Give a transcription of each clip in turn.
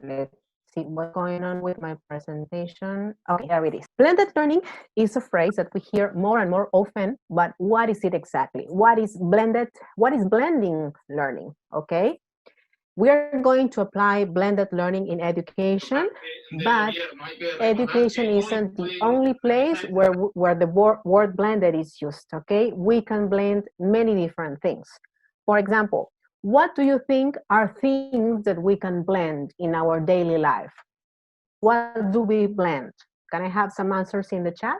let's see what's going on with my presentation. Okay, there it is. Blended learning is a phrase that we hear more and more often, but what is it exactly? What is blended? What is blending learning? Okay, we are going to apply blended learning in education, but education isn't the only place where the word blended is used, okay? We can blend many different things. For example, what do you think are things that we can blend in our daily life? What do we blend? Can I have some answers in the chat?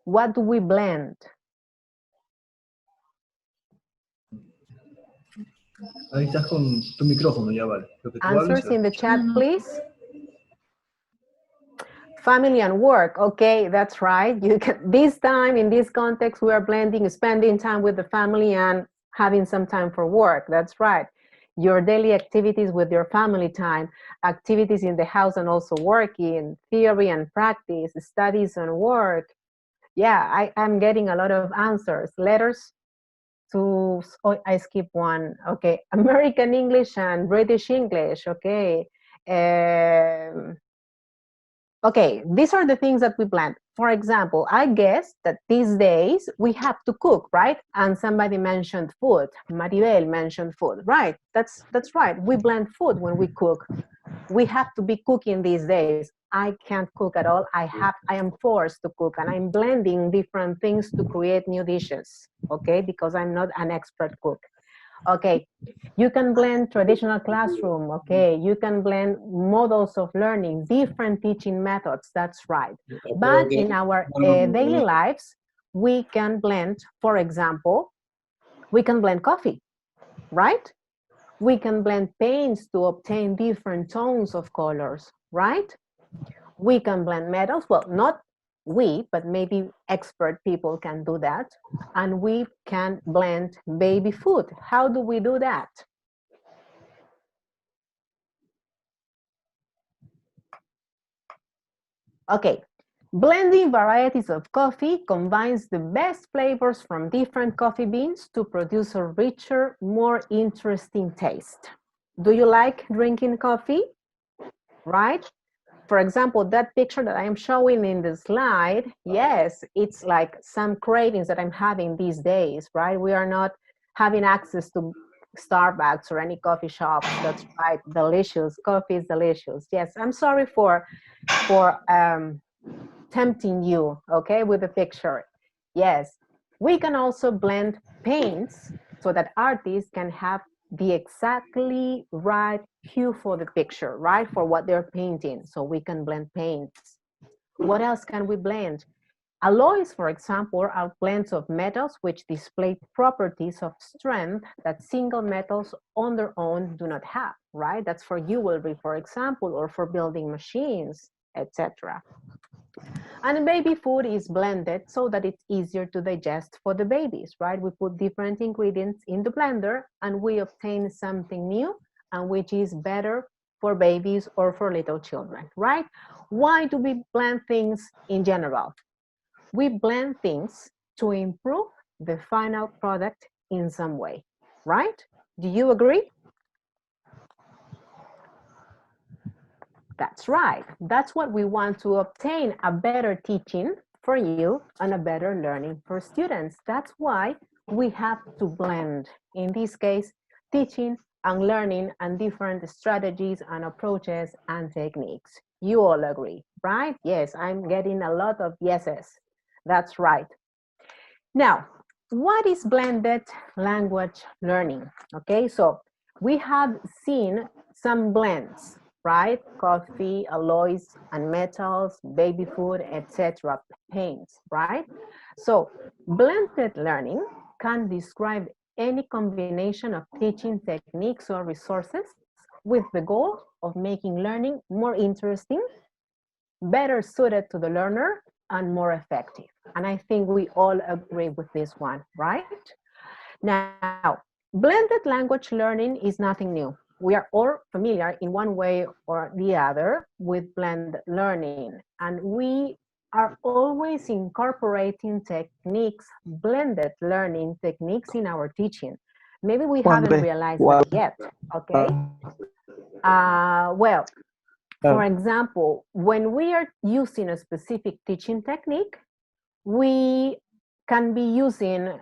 What do we blend? Ahí estás con tu micrófono, ya vale. Lo que tú Answers hables, in the chat, please. Family and work, okay, that's right. You can, this time, in this context, we are blending, spending time with the family and having some time for work, that's right. Your daily activities with your family time, activities in the house and also working, theory and practice, studies and work. Yeah, I'm getting a lot of answers. Letters to, oh, I skipped one, okay. American English and British English, okay. Okay, these are the things that we blend. For example, I guess that these days we have to cook, right? And somebody mentioned food. Maribel mentioned food, right? That's right. We blend food when we cook. We have to be cooking these days. I can't cook at all. I am forced to cook, and I'm blending different things to create new dishes, okay? Because I'm not an expert cook. Okay, you can blend traditional classroom, okay? You can blend models of learning, different teaching methods, that's right. But in our daily lives, we can blend, for example, we can blend coffee, right? We can blend paints to obtain different tones of colors, right? We can blend metals, well, not we, but maybe expert people can do that. And we can blend baby food. How do we do that? Okay, blending varieties of coffee combines the best flavors from different coffee beans to produce a richer, more interesting taste. Do you like drinking coffee? Right? For example, that picture that I am showing in the slide, yes, it's like some cravings that I'm having these days, right? We are not having access to Starbucks or any coffee shops. That's right, delicious, coffee is delicious. Yes, I'm sorry for tempting you, okay, with the picture. Yes, we can also blend paints so that artists can have the exactly right hue for the picture, right, for what they're painting. So we can blend paints. What else can we blend? Alloys, for example, are blends of metals which display properties of strength that single metals on their own do not have, right? That's for jewelry, for example, or for building machines, etc. And baby food is blended so that it's easier to digest for the babies, right? We put different ingredients in the blender and we obtain something new and which is better for babies or for little children, right? Why do we blend things in general? We blend things to improve the final product in some way, right? Do you agree? That's right. That's what we want to obtain, a better teaching for you and a better learning for students. That's why we have to blend, in this case, teaching and learning and different strategies and approaches and techniques. You all agree, right? Yes, I'm getting a lot of yeses. That's right. Now, what is blended language learning? Okay, so we have seen some blends, right? Coffee, alloys and metals, baby food, etc., paints, right? So blended learning can describe any combination of teaching techniques or resources with the goal of making learning more interesting, better suited to the learner, and more effective. And I think we all agree with this one, right? Now, blended language learning is nothing new. We are all familiar in one way or the other with blended learning. And we are always incorporating techniques, blended learning techniques in our teaching. Maybe we haven't realized that yet, okay? Well, for example, when we are using a specific teaching technique, we can be using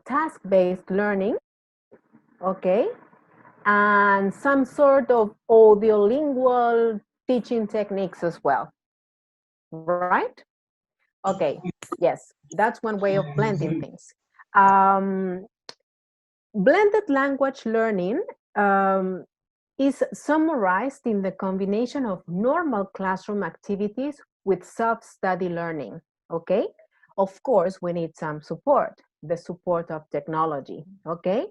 task-based learning, okay? And some sort of audiolingual teaching techniques as well, right? Okay, yes, that's one way of blending things. Blended language learning is summarized in the combination of normal classroom activities with self-study learning, okay? Of course, we need some support, the support of technology, okay?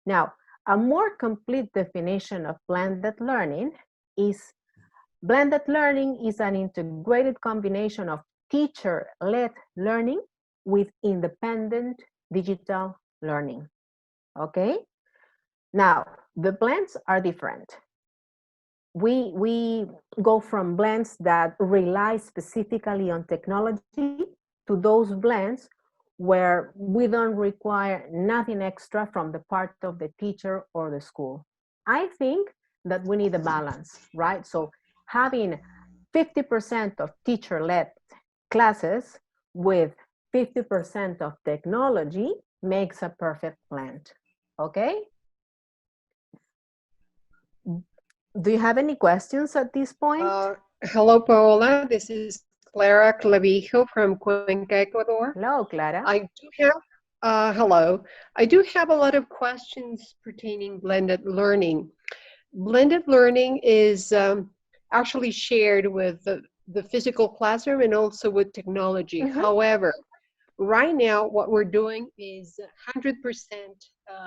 Now, a more complete definition of blended learning is an integrated combination of teacher-led learning with independent digital learning, okay? Now, the blends are different. We go from blends that rely specifically on technology to those blends where we don't require nothing extra from the part of the teacher or the school. I think that we need a balance, right? So having 50% of teacher-led classes with 50% of technology makes a perfect blend, okay? Do you have any questions at this point? Hello, Paola. This is Clara Clavijo from Cuenca, Ecuador. Hello, Clara. Hello. I do have a lot of questions pertaining blended learning. Blended learning is actually shared with the physical classroom and also with technology. However, right now what we're doing is 100%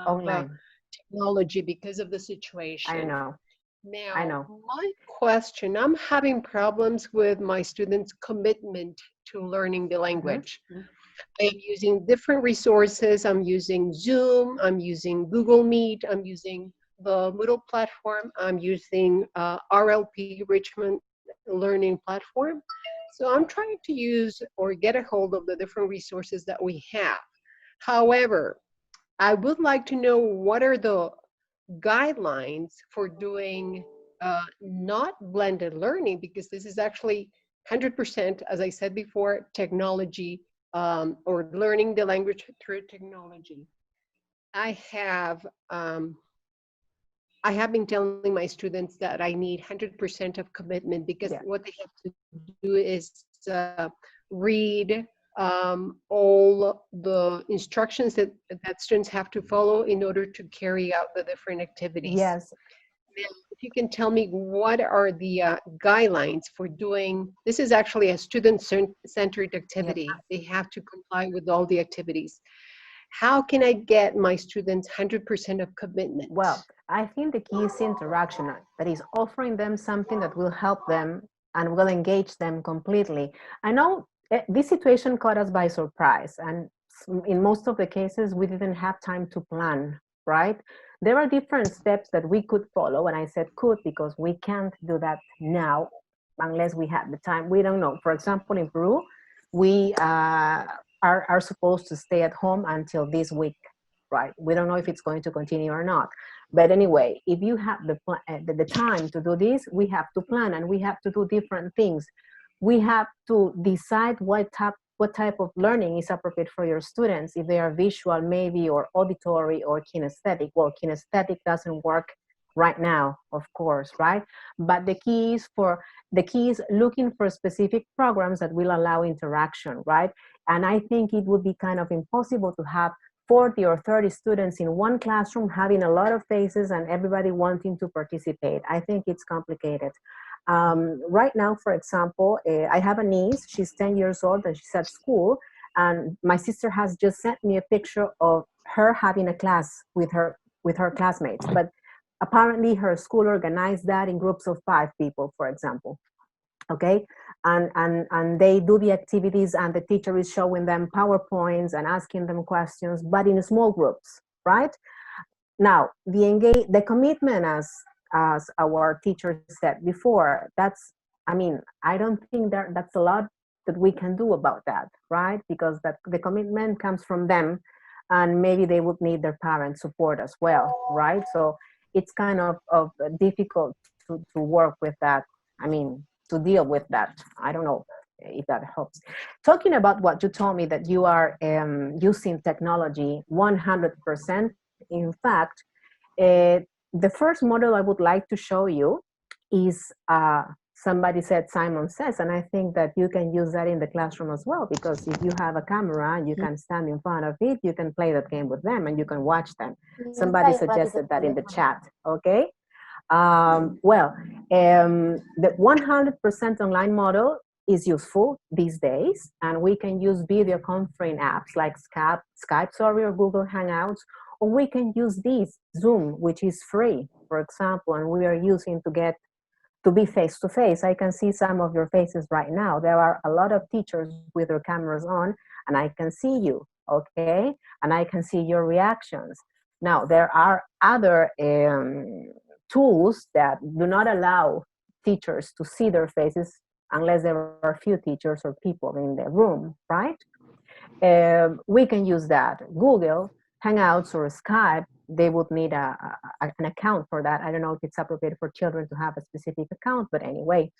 online technology because of the situation. I know. Now, my question, I'm having problems with my students' commitment to learning the language. I'm using different resources. I'm using Zoom, I'm using Google Meet, I'm using the Moodle platform, I'm using RLP, Richmond Learning Platform. So I'm trying to use or get a hold of the different resources that we have. However, I would like to know what are the guidelines for doing not blended learning, because this is actually 100%, as I said before, technology or learning the language through technology. I have been telling my students that I need 100% of commitment because what they have to do is read all the instructions that students have to follow in order to carry out the different activities. Yes. Now, if you can tell me what are the guidelines for doing, this is actually a student-centered activity. They have to comply with all the activities. How can I get my students 100% of commitment? Well, I think the key is interaction. That is offering them something that will help them and will engage them completely. I know this situation caught us by surprise, and in most of the cases, we didn't have time to plan, right? There are different steps that we could follow, and I said could because we can't do that now unless we have the time. We don't know. For example, in Peru, we are supposed to stay at home until this week, right? We don't know if it's going to continue or not. But anyway, if you have the time to do this, we have to plan and we have to do different things. We have to decide what type of learning is appropriate for your students, if they are visual maybe, or auditory, or kinesthetic. Well, kinesthetic doesn't work right now, of course, right? But the key is looking for specific programs that will allow interaction, right? And I think it would be kind of impossible to have 40 or 30 students in one classroom having a lot of faces and everybody wanting to participate. I think it's complicated. Right now, for example, I have a niece, she's 10 years old and she's at school, and my sister has just sent me a picture of her having a class with her classmates. But apparently her school organized that in groups of 5 people, for example. Okay, and they do the activities and the teacher is showing them PowerPoints and asking them questions, but in small groups, right? Now, the commitment, as our teacher said before, that's I mean, I don't think that's a lot that we can do about that, right? Because the commitment comes from them, and maybe they would need their parents' support as well, right? So it's kind of difficult to work with that. I mean, to deal with that. I don't know if that helps. Talking about what you told me, that you are using technology 100%, in fact, the first model I would like to show you is somebody said Simon Says, and I think that you can use that in the classroom as well, because if you have a camera, you can stand in front of it, you can play that game with them, and you can watch them. Somebody suggested that in the chat, okay? The 100% online model is useful these days, and we can use video conferencing apps like Skype, or Google Hangouts, or we can use this Zoom, which is free, for example, and we are using to be face-to-face. I can see some of your faces right now. There are a lot of teachers with their cameras on, and I can see you, okay? And I can see your reactions. Now, there are other tools that do not allow teachers to see their faces unless there are a few teachers or people in the room, right? We can use that. Google Hangouts or Skype, they would need an account for that. I don't know if it's appropriate for children to have a specific account, but anyway,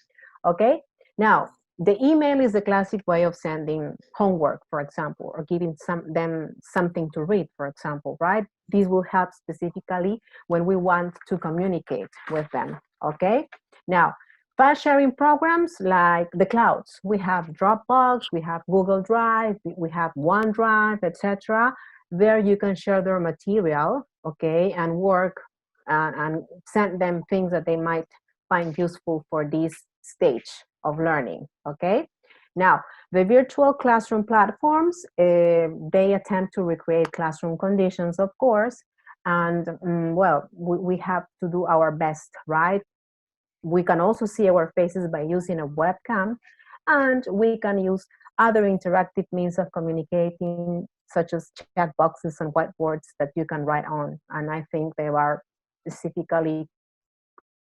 okay? Now, the email is the classic way of sending homework, for example, or giving them something to read, for example, right? This will help specifically when we want to communicate with them, okay? Now, file sharing programs like the clouds. We have Dropbox, we have Google Drive, we have OneDrive, etc. There you can share their material, okay, and work and send them things that they might find useful for this stage of learning, okay? Now, the virtual classroom platforms, they attempt to recreate classroom conditions, of course, and well, we have to do our best, right? We can also see our faces by using a webcam, and we can use other interactive means of communicating, such as chat boxes and whiteboards that you can write on. And I think there are specifically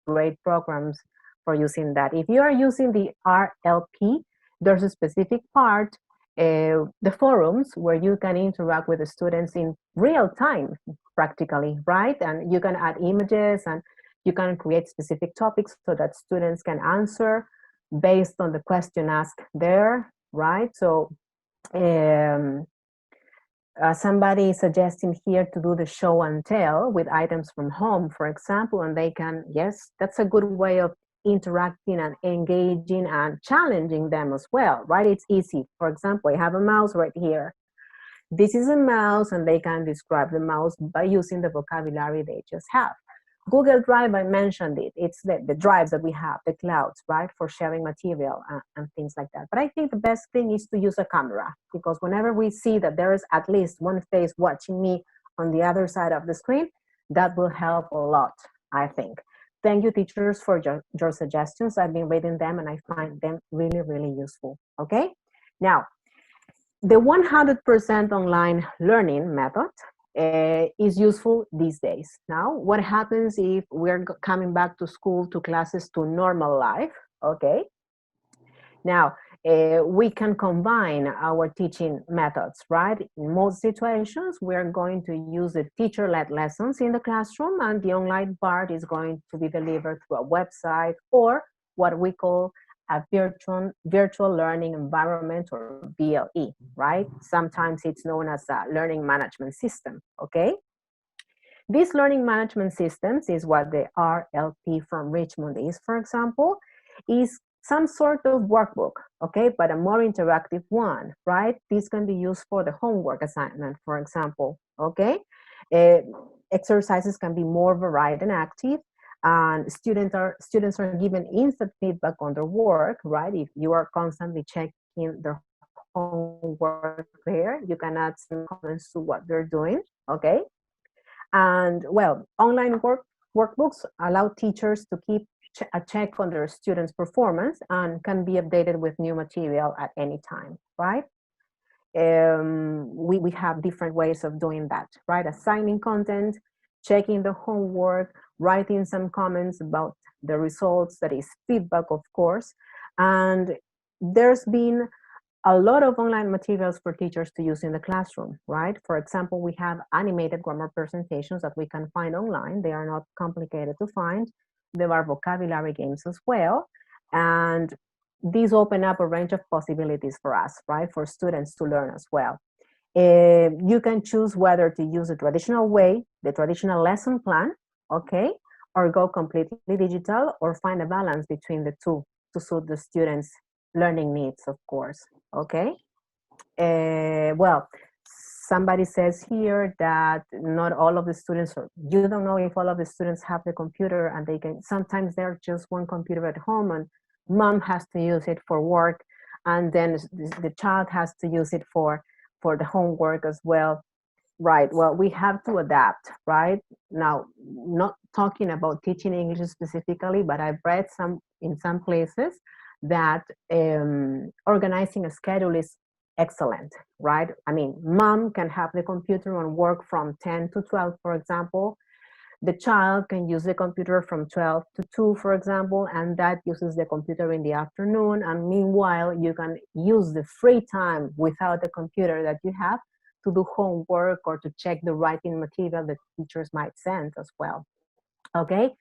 great programs for using that. If you are using the RLP, there's a specific part, the forums, where you can interact with the students in real time, practically, right? And you can add images, and you can create specific topics so that students can answer based on the question asked there, right? So somebody is suggesting here to do the show and tell with items from home, for example, and they can, yes, that's a good way of interacting and engaging and challenging them as well, right? It's easy. For example, I have a mouse right here. This is a mouse, and they can describe the mouse by using the vocabulary they just have. Google Drive, I mentioned it. It's the drives that we have, the clouds, right, for sharing material and things like that. But I think the best thing is to use a camera, because whenever we see that there is at least one face watching me on the other side of the screen, that will help a lot, I think. Thank you, teachers, for your suggestions. I've been reading them, and I find them really, really useful, okay? Now, the 100% online learning method is useful these days. Now, what happens if we're coming back to school, to classes, to normal life, okay? Now, we can combine our teaching methods, right? In most situations, we're going to use the teacher-led lessons in the classroom, and the online part is going to be delivered through a website or what we call a virtual learning environment, or VLE, right? Sometimes it's known as a learning management system, okay? These learning management systems is what the RLP from Richmond is, for example, is some sort of workbook, okay, but a more interactive one, right? This can be used for the homework assignment, for example, okay? Exercises can be more varied and active, and students are given instant feedback on their work, right? If you are constantly checking their homework there, you can add some comments to what they're doing, okay? And well, online workbooks allow teachers to keep a check on their students' performance and can be updated with new material at any time, right? We have different ways of doing that, right? Assigning content, checking the homework, writing some comments about the results, that is feedback, of course. And there's been a lot of online materials for teachers to use in the classroom, right? For example, we have animated grammar presentations that we can find online. They are not complicated to find. There are vocabulary games as well. And these open up a range of possibilities for us, right? For students to learn as well. You can choose whether to use the traditional way, the traditional lesson plan, okay? Or go completely digital, or find a balance between the two to suit the students' learning needs, of course, okay? Well, somebody says here that not all of the students, or you don't know if all of the students have the computer, and they can, sometimes they're just one computer at home and mom has to use it for work, and then the child has to use it for the homework as well. Right, well, we have to adapt, right? Now, not talking about teaching English specifically, but I've read in some places that organizing a schedule is excellent, right? I mean, mom can have the computer and work from 10 to 12, for example. The child can use the computer from 12 to 2, for example, and that uses the computer in the afternoon. And meanwhile, you can use the free time without the computer that you have to do homework or to check the writing material that teachers might send as well. Okay,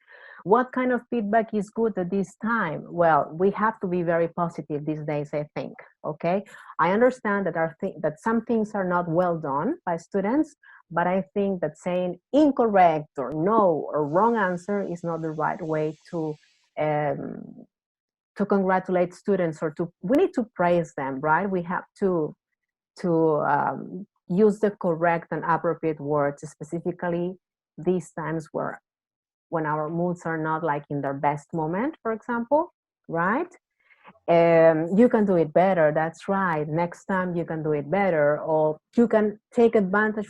what kind of feedback is good at this time? Well, we have to be very positive these days, I think. Okay, I understand that some things are not well done by students, but I think that saying incorrect or no or wrong answer is not the right way to congratulate students, or we need to praise them, right? We have to use the correct and appropriate words, specifically these times when our moods are not like in their best moment, for example, right? You can do it better, that's right. Next time you can do it better, or you can take advantage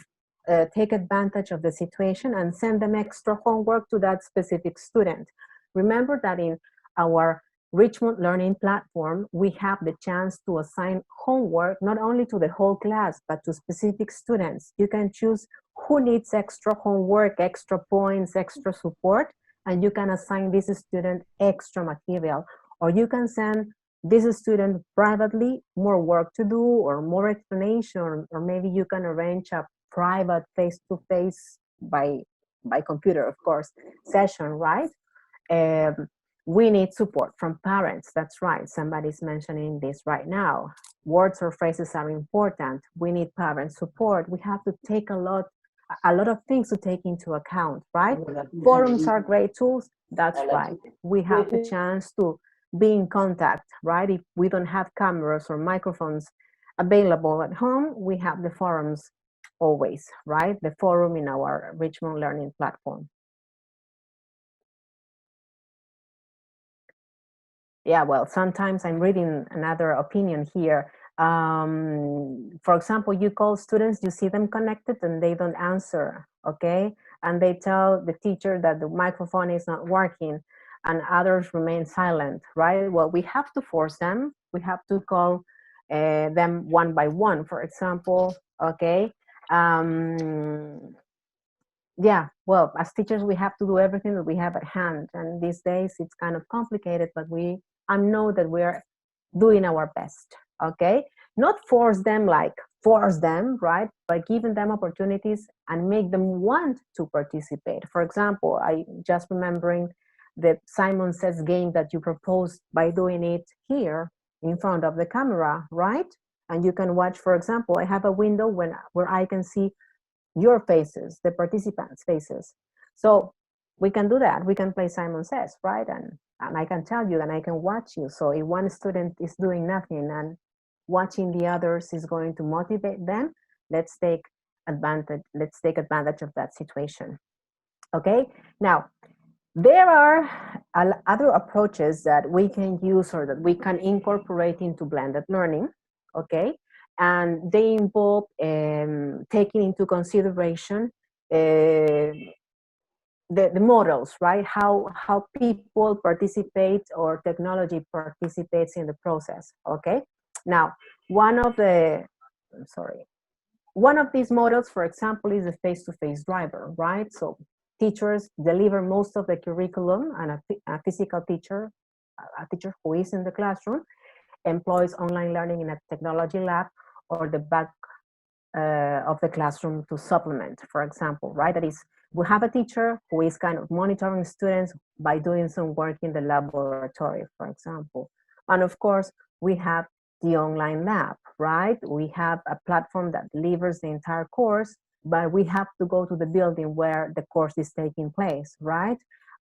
of the situation and send them extra homework to that specific student. Remember that in our Richmond Learning Platform, we have the chance to assign homework not only to the whole class, but to specific students. You can choose who needs extra homework, extra points, extra support, and you can assign this student extra material. Or you can send this student privately more work to do or more explanation, or maybe you can arrange a private face-to-face by computer, of course, session, right? We need support from parents. That's right. Somebody's mentioning this right now. Words or phrases are important. We need parent support. We have to take a lot of things to take into account, right? Forums are great tools. That's right. We have the chance to be in contact, right? If we don't have cameras or microphones available at home, we have the forums always, right? The forum in our Richmond Learning Platform. Yeah, well, sometimes I'm reading another opinion here. For example, you call students, you see them connected and they don't answer, okay? And they tell the teacher that the microphone is not working, and others remain silent, right? Well, we have to force them. We have to call them one by one, for example, okay? Yeah, well, as teachers, we have to do everything that we have at hand. And these days it's kind of complicated, but I know that we're doing our best, okay? Not force them, right? But giving them opportunities and make them want to participate. For example, I just remembering the Simon Says game that you proposed by doing it here in front of the camera, right? And you can watch, for example, I have a window where I can see your faces, the participants' faces. So we can do that. We can play Simon Says, right? And I can tell you and I can watch you. So if one student is doing nothing and watching the others is going to motivate them, let's take advantage of that situation. Okay? Now, there are other approaches that we can use or that we can incorporate into blended learning, okay? And they involve taking into consideration the models, right? How people participate or technology participates in the process, okay? Now, one of these models, for example, is the face-to-face driver, right? So teachers deliver most of the curriculum, and a physical teacher, a teacher who is in the classroom, employs online learning in a technology lab or the back of the classroom to supplement, for example, right? That is, we have a teacher who is kind of monitoring students by doing some work in the laboratory, for example. And of course, we have the online lab, right? We have a platform that delivers the entire course, but we have to go to the building where the course is taking place, right?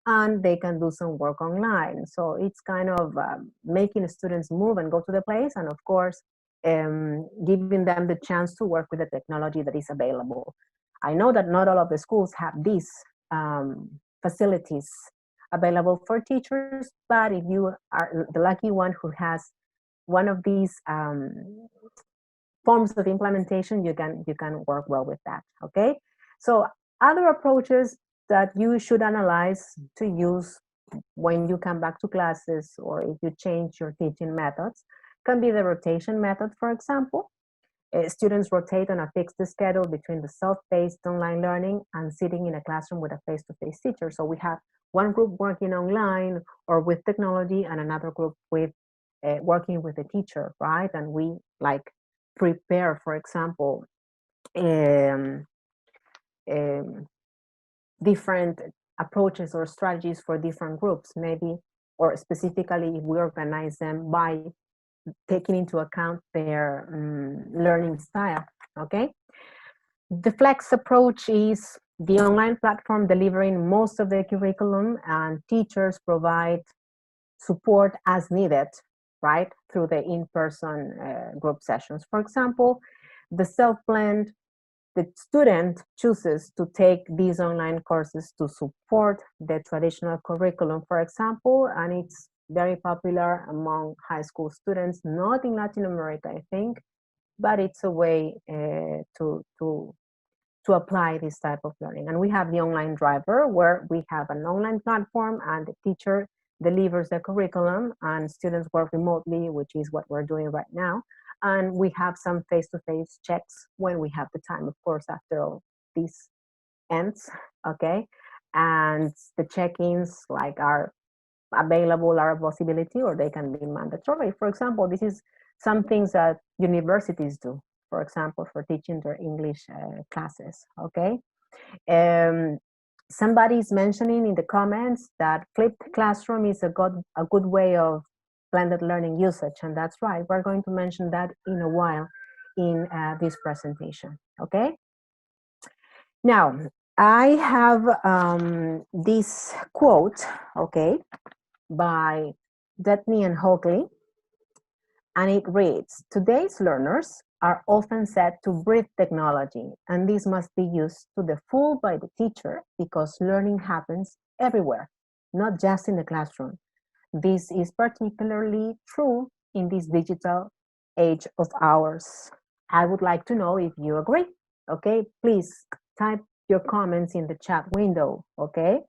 And they can do some work online. So it's kind of making students move and go to the place, and of course, giving them the chance to work with the technology that is available. I know that not all of the schools have these facilities available for teachers, but if you are the lucky one who has one of these forms of implementation, you can work well with that, okay? So other approaches that you should analyze to use when you come back to classes, or if you change your teaching methods, can be the rotation method, for example. Students rotate on a fixed schedule between the self-paced online learning and sitting in a classroom with a face-to-face teacher. So we have one group working online or with technology, and another group with working with a teacher, right? And we like prepare, for example, different approaches or strategies for different groups, maybe, or specifically if we organize them by taking into account their learning style, okay? The flex approach is the online platform delivering most of the curriculum, and teachers provide support as needed, right, through the in-person group sessions. For example, the self-blend, the student chooses to take these online courses to support the traditional curriculum, for example, and it's very popular among high school students, not in Latin America, I think, but it's a way to apply this type of learning. And we have the online driver, where we have an online platform and the teacher delivers the curriculum and students work remotely, which is what we're doing right now. And we have some face-to-face checks when we have the time, of course, after all this ends, okay? And the check-ins like are available, are a possibility, or they can be mandatory. For example, this is some things that universities do, for example, for teaching their English classes, okay? Somebody's mentioning in the comments that flipped classroom is a good way of blended learning usage, and that's right. We're going to mention that in a while in this presentation, okay? Now, I have this quote, okay, by Dutney and Hoagley, and it reads, "Today's learners are often said to breathe technology, and this must be used to the full by the teacher because learning happens everywhere, not just in the classroom. This is particularly true in this digital age of ours." I would like to know if you agree, okay? Please type your comments in the chat window, okay?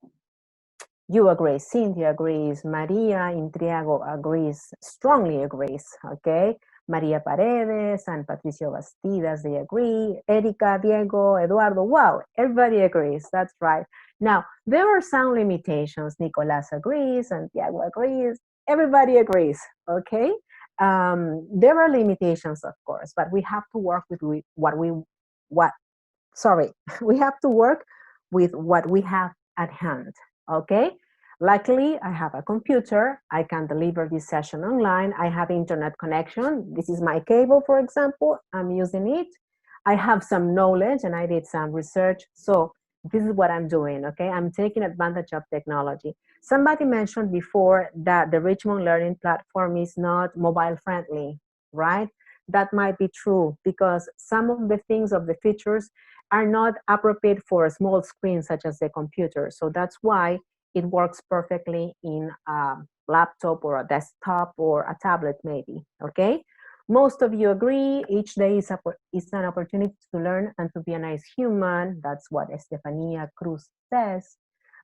You agree, Cynthia agrees, Maria Intriago agrees, strongly agrees, okay? Maria Paredes and Patricio Bastidas, they agree. Erika, Diego, Eduardo, wow, everybody agrees, that's right. Now, there are some limitations. Nicolas agrees, Santiago agrees, everybody agrees, okay? There are limitations, of course, but we have to work with we have to work with what we have at hand, okay? Luckily, I have a computer. I can deliver this session online. I have internet connection. This is my cable, for example. I'm using it. I have some knowledge and I did some research. So this is what I'm doing, okay? I'm taking advantage of technology. Somebody mentioned before that the Richmond Learning Platform is not mobile friendly, right? That might be true because some of the things of the features are not appropriate for a small screen such as the computer. So that's why it works perfectly in a laptop or a desktop or a tablet maybe, okay? Most of you agree, each day is an opportunity to learn and to be a nice human. That's what Estefania Cruz says.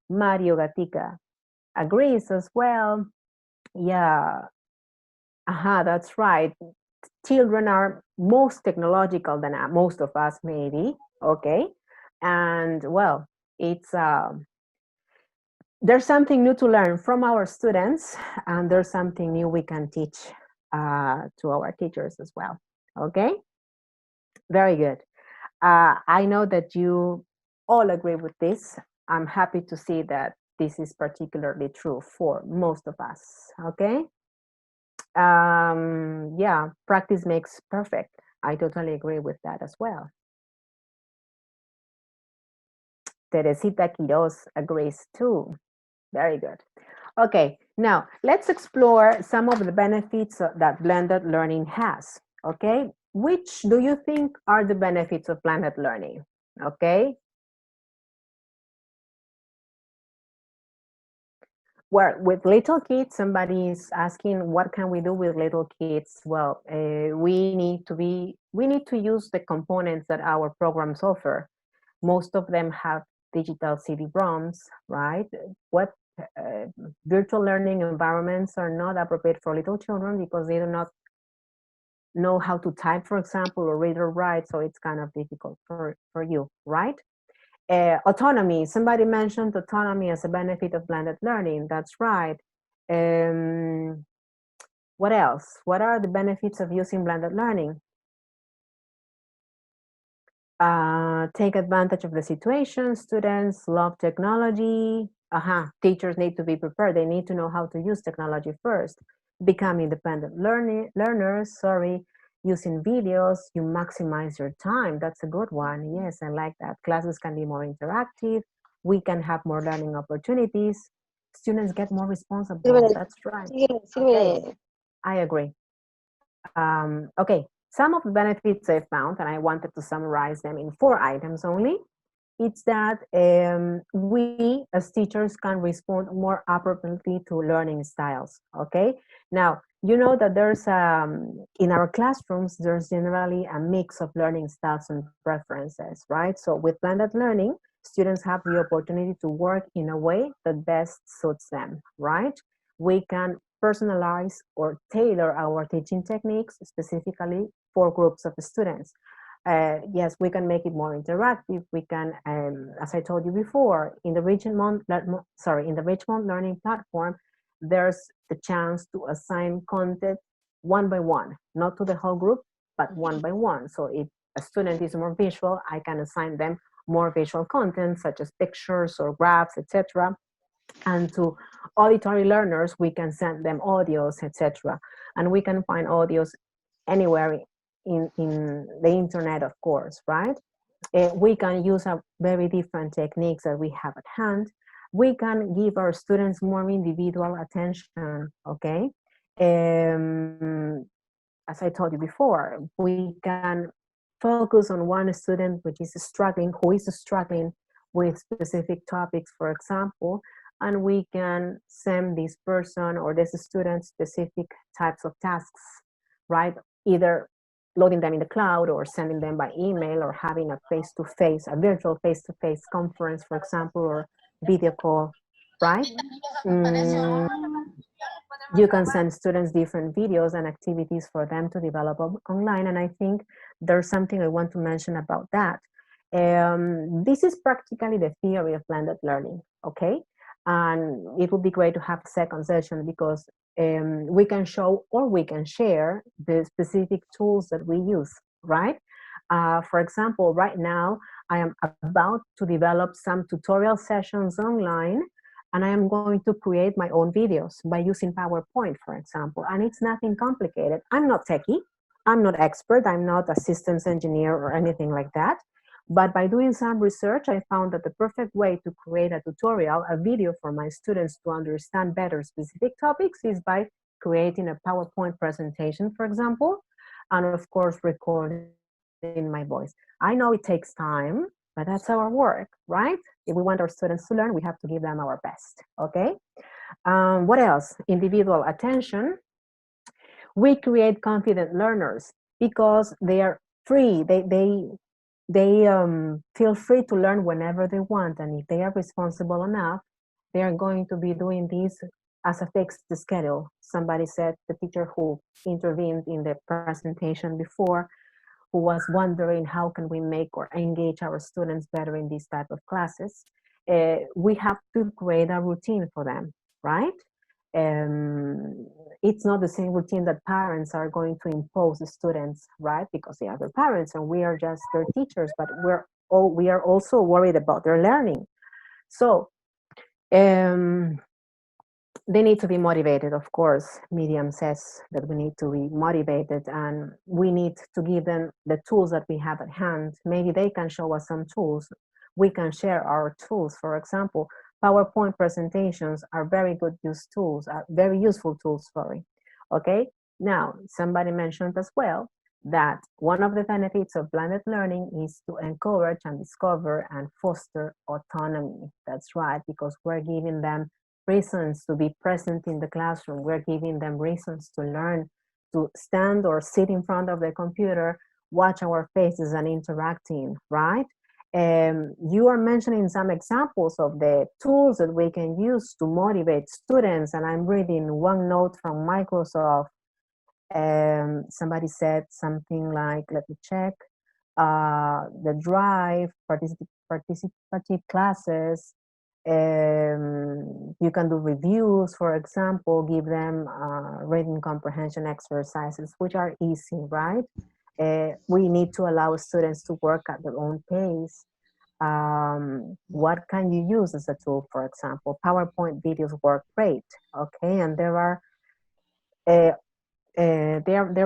Mario Gatica agrees as well. Yeah, that's right. Children are most technological than most of us maybe, okay? And well, it's there's something new to learn from our students, and there's something new we can teach to our teachers as well. Okay, very good. I know that you all agree with this. I'm happy to see that this is particularly true for most of us. Okay, yeah, practice makes perfect. I totally agree with that as well. Teresita Quiroz agrees too. Very good. Okay, now let's explore some of the benefits that blended learning has. Okay, which do you think are the benefits of blended learning? Okay. Well, with little kids, somebody is asking, what can we do with little kids? Well, we need to use the components that our programs offer. Most of them have digital CD-ROMs, right? What uh, virtual learning environments are not appropriate for little children because they do not know how to type, for example, or read or write, so it's kind of difficult for you, right? Autonomy, somebody mentioned autonomy as a benefit of blended learning. That's right. What else? What are the benefits of using blended learning? Take advantage of the situation. Students love technology. Teachers need to be prepared. They need to know how to use technology first. Become independent learners, using videos, you maximize your time. That's a good one. Yes, I like that. Classes can be more interactive. We can have more learning opportunities. Students get more responsible. That's right. Okay, I agree. Okay, some of the benefits I found, and I wanted to summarize them in 4 items only. It's that we as teachers can respond more appropriately to learning styles. Okay, now you know that there's in our classrooms there's generally a mix of learning styles and preferences, right? So with blended learning, students have the opportunity to work in a way that best suits them, right? We can personalize or tailor our teaching techniques specifically for groups of students. Yes, we can make it more interactive. We can, as I told you before, in the Richmond Learning Platform, there's the chance to assign content one by one, not to the whole group, but one by one. So if a student is more visual, I can assign them more visual content, such as pictures or graphs, etc. And to auditory learners, we can send them audios, etc. And we can find audios anywhere in the internet, of course, right? We can use a very different techniques that we have at hand. We can give our students more individual attention, okay? As I told you before, we can focus on one student who is struggling with specific topics, for example, and we can send this person or this student specific types of tasks, right? Either loading them in the cloud or sending them by email or having a virtual face-to-face conference, for example, or video call, right? You can send students different videos and activities for them to develop online. And I think there's something I want to mention about that. This is practically the theory of blended learning, okay? And it would be great to have a second session because we can show or we can share the specific tools that we use, right? For example, right now, I am about to develop some tutorial sessions online, and I am going to create my own videos by using PowerPoint, for example. And it's nothing complicated. I'm not techie, I'm not expert, I'm not a systems engineer or anything like that. But by doing some research, I found that the perfect way to create a tutorial, a video for my students to understand better specific topics is by creating a PowerPoint presentation, for example, and of course, recording my voice. I know it takes time, but that's our work, right? If we want our students to learn, we have to give them our best, okay? What else? Individual attention. We create confident learners because they are free. They feel free to learn whenever they want, and if they are responsible enough, they are going to be doing this as a fixed schedule. Somebody said, the teacher who intervened in the presentation before, who was wondering how can we make or engage our students better in these type of classes. we have to create a routine for them, right? It's not the same routine that parents are going to impose the students, right? Because they are their parents and we are just their teachers, but we are also worried about their learning. So they need to be motivated, of course. Miriam says that we need to be motivated and we need to give them the tools that we have at hand. Maybe they can show us some tools. We can share our tools. For example, PowerPoint presentations are very good tools, are very useful tools, sorry. Okay, now somebody mentioned as well that one of the benefits of blended learning is to encourage and discover and foster autonomy. That's right, because we're giving them reasons to be present in the classroom. We're giving them reasons to learn, to stand or sit in front of the computer, watch our faces and interacting, right? You are mentioning some examples of the tools that we can use to motivate students, and I'm reading one note from Microsoft. Somebody said something like, let me check, the Drive, participative classes, you can do reviews, for example, give them reading comprehension exercises, which are easy, right? We need to allow students to work at their own pace. What can you use as a tool? For example, PowerPoint videos work great, okay? And there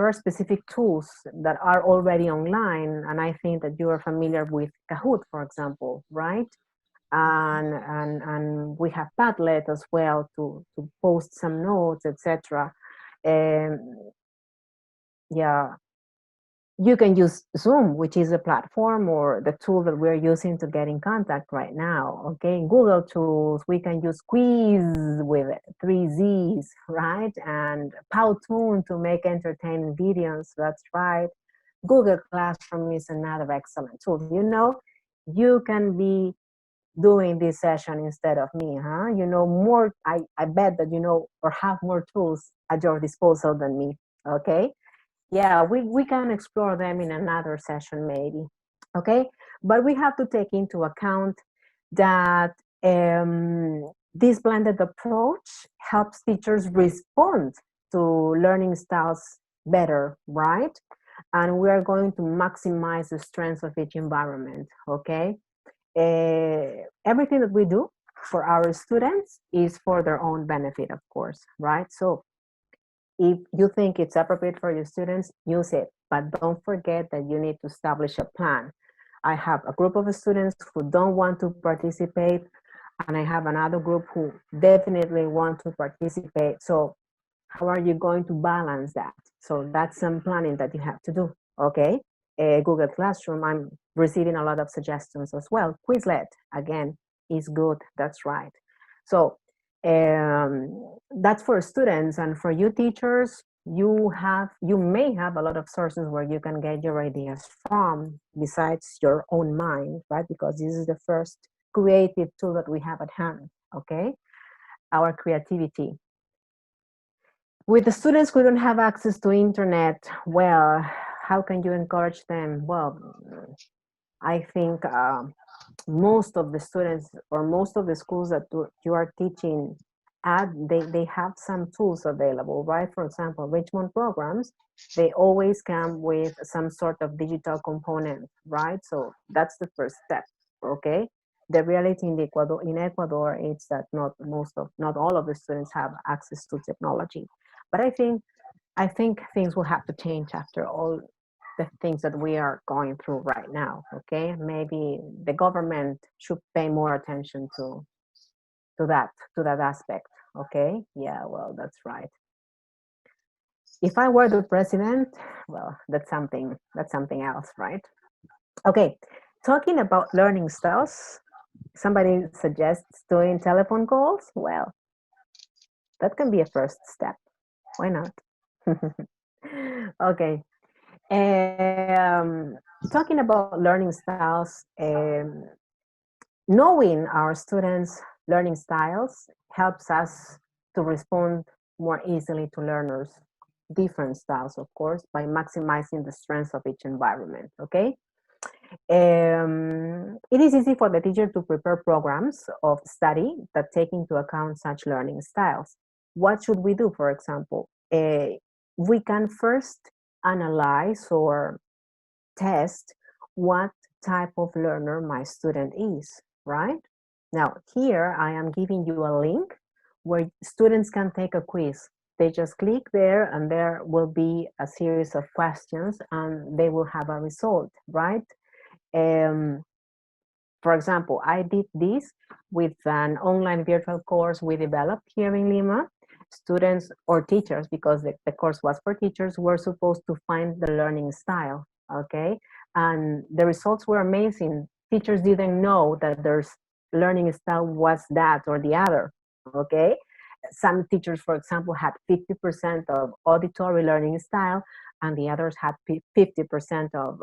are specific tools that are already online, and I think that you are familiar with Kahoot, for example, right? And we have Padlet as well to post some notes, etc. Yeah, you can use Zoom, which is a platform or the tool that we're using to get in contact right now. Okay, Google tools, we can use Quiz with 3Zs, right? And Powtoon to make entertaining videos, that's right. Google Classroom is another excellent tool. You know, you can be doing this session instead of me, huh? You know more, I bet that you know or have more tools at your disposal than me, okay? Yeah, we can explore them in another session maybe, okay? But we have to take into account that this blended approach helps teachers respond to learning styles better, right? And we are going to maximize the strengths of each environment, okay? Everything that we do for our students is for their own benefit, of course, right? So if you think it's appropriate for your students, use it, but don't forget that you need to establish a plan. I have a group of students who don't want to participate, and I have another group who definitely want to participate. So how are you going to balance that? So that's some planning that you have to do, okay? Google Classroom, I'm receiving a lot of suggestions as well. Quizlet, again, is good, that's right. So that's for students, and for you teachers, you may have a lot of sources where you can get your ideas from besides your own mind, right? Because this is the first creative tool that we have at hand, okay? Our creativity. With the students who don't have access to internet, well, how can you encourage them? Well, I think most of the students or most of the schools that you are teaching at, they have some tools available, right? For example, Richmond programs, they always come with some sort of digital component, right? So that's the first step, okay? The reality in Ecuador is that not all of the students have access to technology. But I think things will have to change after all the things that we are going through right now, okay? Maybe the government should pay more attention to that aspect, okay? Yeah, well, that's right. If I were the president, well, that's something else, right? Okay, talking about learning styles, somebody suggests doing telephone calls. Well, that can be a first step. Why not? Okay. Talking about learning styles, knowing our students' learning styles helps us to respond more easily to learners' different styles, of course, by maximizing the strengths of each environment, okay? It is easy for the teacher to prepare programs of study that take into account such learning styles. What should we do, for example? We can first analyze or test what type of learner my student is, right? Now, here I am giving you a link where students can take a quiz. They just click there and there will be a series of questions and they will have a result, right? Um, for example, I did this with an online virtual course we developed here in Lima. Students or teachers, because the course was for teachers, were supposed to find the learning style, okay? And the results were amazing. Teachers didn't know that their learning style was that or the other, okay? Some teachers, for example, had 50% of auditory learning style, and the others had 50% of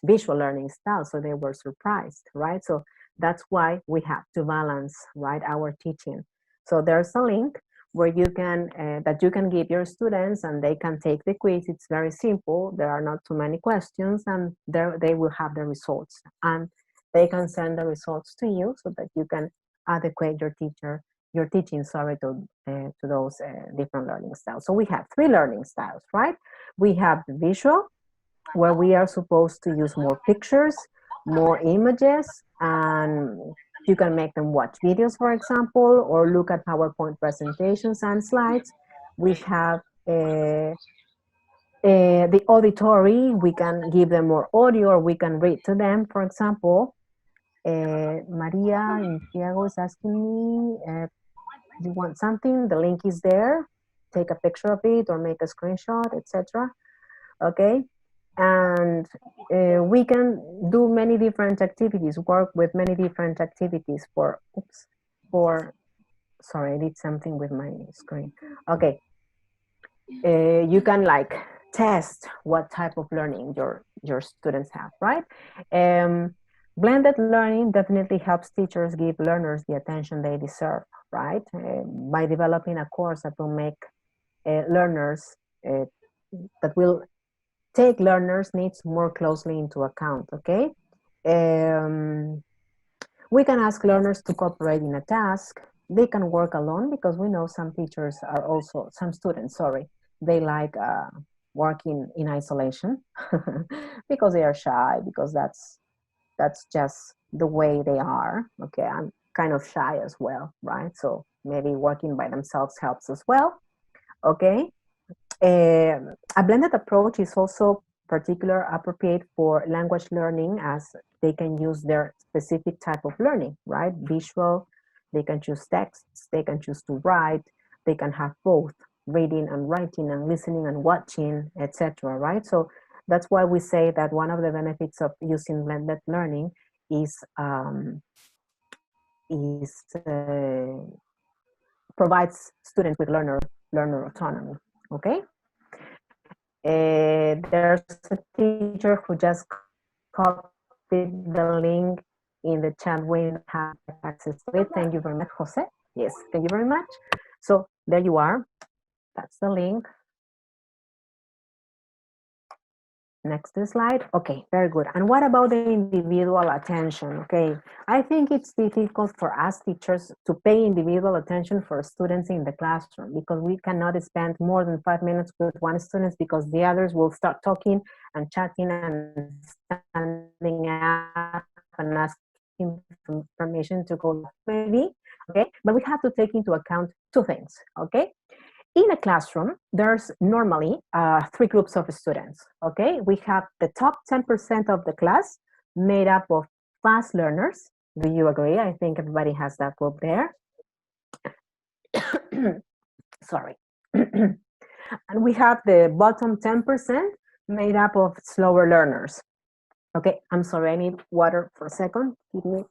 visual learning style, so they were surprised, right? So that's why we have to balance, right, our teaching. So there's a link where you can that you can give your students and they can take the quiz. It's very simple. There are not too many questions, and there they will have the results, and they can send the results to you so that you can adequate your teaching, sorry, to those different learning styles. So we have 3 learning styles, right? We have the visual, where we are supposed to use more pictures, more images, and you can make them watch videos, for example, or look at PowerPoint presentations and slides. We have the auditory, we can give them more audio or we can read to them, for example. Maria Diego is asking me, you want something? The link is there. Take a picture of it or make a screenshot, etc. Okay, and we can do many different activities, work with many different activities for, sorry, I did something with my screen. Okay, you can like test what type of learning your students have, right? Blended learning definitely helps teachers give learners the attention they deserve, right? By developing a course that will make learners, that will take learners' needs more closely into account, okay? We can ask learners to cooperate in a task. They can work alone because we know some teachers are also, some students, sorry, they like working in isolation because they are shy, because that's just the way they are, okay? I'm kind of shy as well, right? So maybe working by themselves helps as well, okay? A blended approach is also particular appropriate for language learning, as they can use their specific type of learning, right? Visual, they can choose texts, they can choose to write, they can have both reading and writing and listening and watching, etc., right? So that's why we say that one of the benefits of using blended learning is is provides students with learner autonomy, okay? There's a teacher who just copied the link in the chat window, have access to it. Thank you very much, Jose. Yes, thank you very much. So there you are. That's the link. Next slide. Okay, very good. And what about the individual attention? Okay, I think it's difficult for us teachers to pay individual attention for students in the classroom because we cannot spend more than 5 minutes with one student because the others will start talking and chatting and standing up and asking permission to go maybe. Okay, but we have to take into account 2 things. Okay, in a classroom, there's normally 3 groups of students, okay? We have the top 10% of the class made up of fast learners. Do you agree? I think everybody has that group there. Sorry. And we have the bottom 10% made up of slower learners. Okay, I'm sorry, I need water for a second. Give me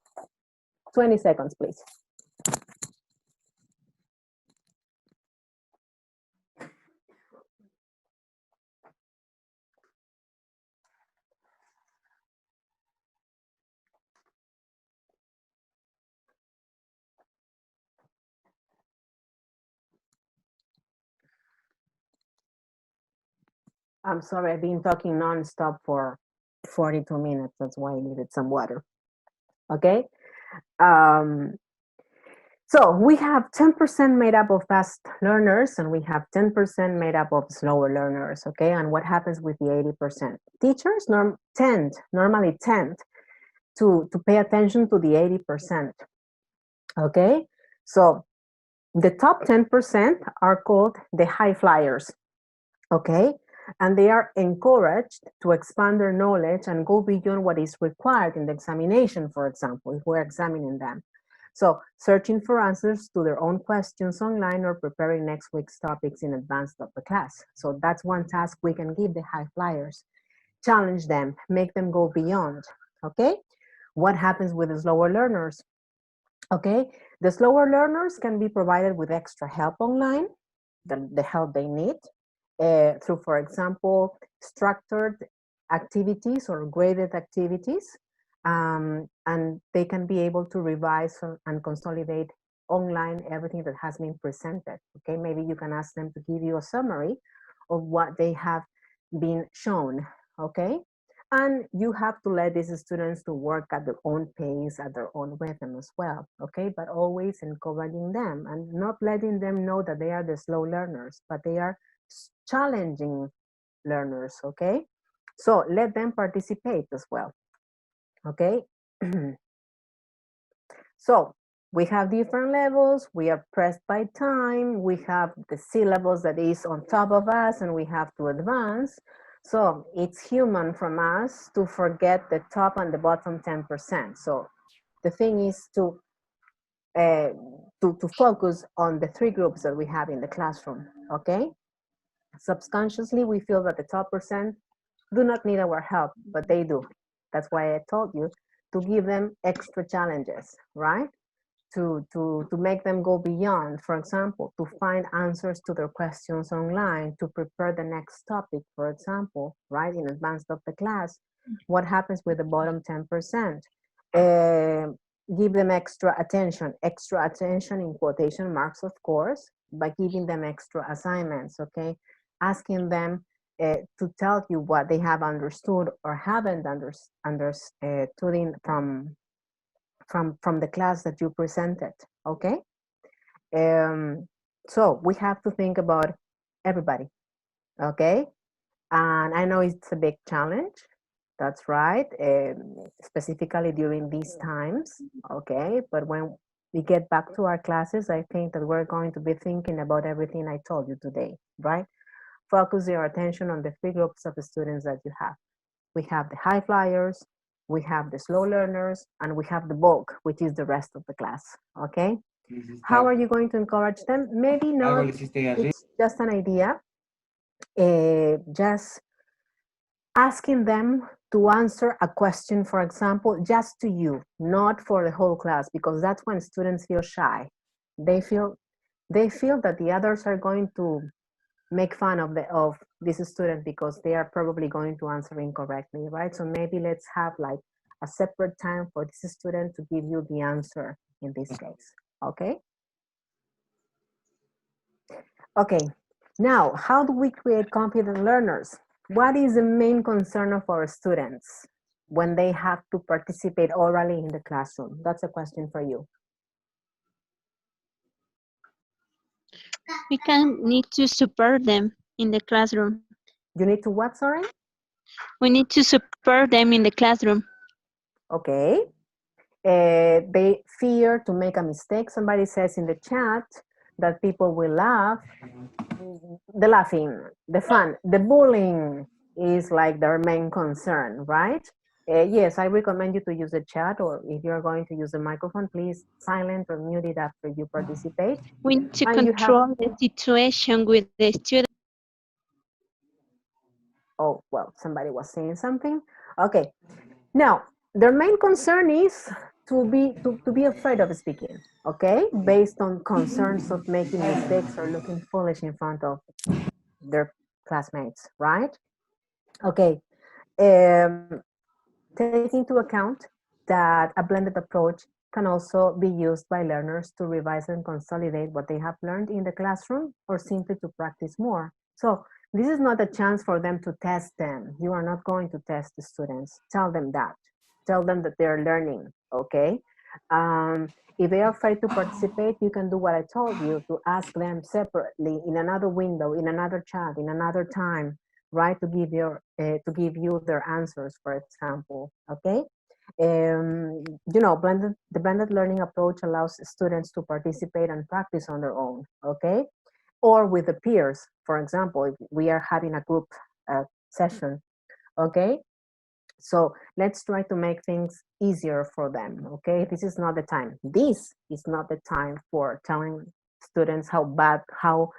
20 seconds, please. I'm sorry, I've been talking nonstop for 42 minutes. That's why I needed some water. Okay. Um, so we have 10% made up of fast learners and we have 10% made up of slower learners. Okay. And what happens with the 80%? Teachers normally tend to pay attention to the 80%. Okay. So the top 10% are called the high flyers. Okay. And they are encouraged to expand their knowledge and go beyond what is required in the examination, for example, if we're examining them. So searching for answers to their own questions online or preparing next week's topics in advance of the class. So that's one task we can give the high flyers. Challenge them, make them go beyond, okay? What happens with the slower learners? Okay, the slower learners can be provided with extra help online, the help they need, through, for example, structured activities or graded activities. And they can be able to revise and consolidate online everything that has been presented. Okay, maybe you can ask them to give you a summary of what they have been shown. Okay, and you have to let these students to work at their own pace, at their own rhythm as well. Okay, but always encouraging them and not letting them know that they are the slow learners, but they are challenging learners. Okay, so let them participate as well. Okay. So we have different levels, we are pressed by time, we have the syllabus that is on top of us and we have to advance. So it's human from us to forget the top and the bottom 10%. So the thing is to focus on the three groups that we have in the classroom, okay? Subconsciously, we feel that the top percent do not need our help, but they do. That's why I told you to give them extra challenges, right? To make them go beyond, for example, to find answers to their questions online, to prepare the next topic, for example, right, in advance of the class. What happens with the bottom 10%? Give them extra attention in quotation marks, of course, by giving them extra assignments, okay? Asking them to tell you what they have understood or haven't understood from the class that you presented, okay? So we have to think about everybody, okay? And I know it's a big challenge, that's right, specifically during these times, okay? But when we get back to our classes, I think that we're going to be thinking about everything I told you today, right? Focus your attention on the three groups of students that you have. We have the high flyers, we have the slow learners, and we have the bulk, which is the rest of the class, okay? How are you going to encourage them? Maybe not, it's just an idea. Just asking them to answer a question, for example, just to you, not for the whole class, because that's when students feel shy. They feel that the others are going to make fun of this student because they are probably going to answer incorrectly, right? So maybe let's have like a separate time for this student to give you the answer in this case, okay? Okay, now how do we create confident learners? What is the main concern of our students when they have to participate orally in the classroom? That's a question for you. We need to support them in the classroom. You need to what, sorry? We need to support them in the classroom. Okay. They fear to make a mistake. Somebody says in the chat that people will laugh. The laughing, the fun, the bullying is like their main concern, right? Yes, I recommend you to use the chat, or if you're going to use the microphone, please silent or mute it after you participate. We need to control the situation with the students. Oh, well, somebody was saying something. Okay. Now, their main concern is to be afraid of speaking, okay? Based on concerns of making mistakes or looking foolish in front of their classmates, right? Okay. Take into account that a blended approach can also be used by learners to revise and consolidate what they have learned in the classroom or simply to practice more. So This is not a chance for them to test them. You are not going to test the students. Tell them that. Tell them that they're learning, okay? If they are afraid to participate, you can do what I told you, to ask them separately in another window, in another chat, in another time, right? To give you their answers, for example, okay? You know, the blended learning approach allows students to participate and practice on their own, okay? Or with the peers, for example, if we are having a group session, okay? So let's try to make things easier for them, okay? This is not the time. This is not the time for telling students how bad, how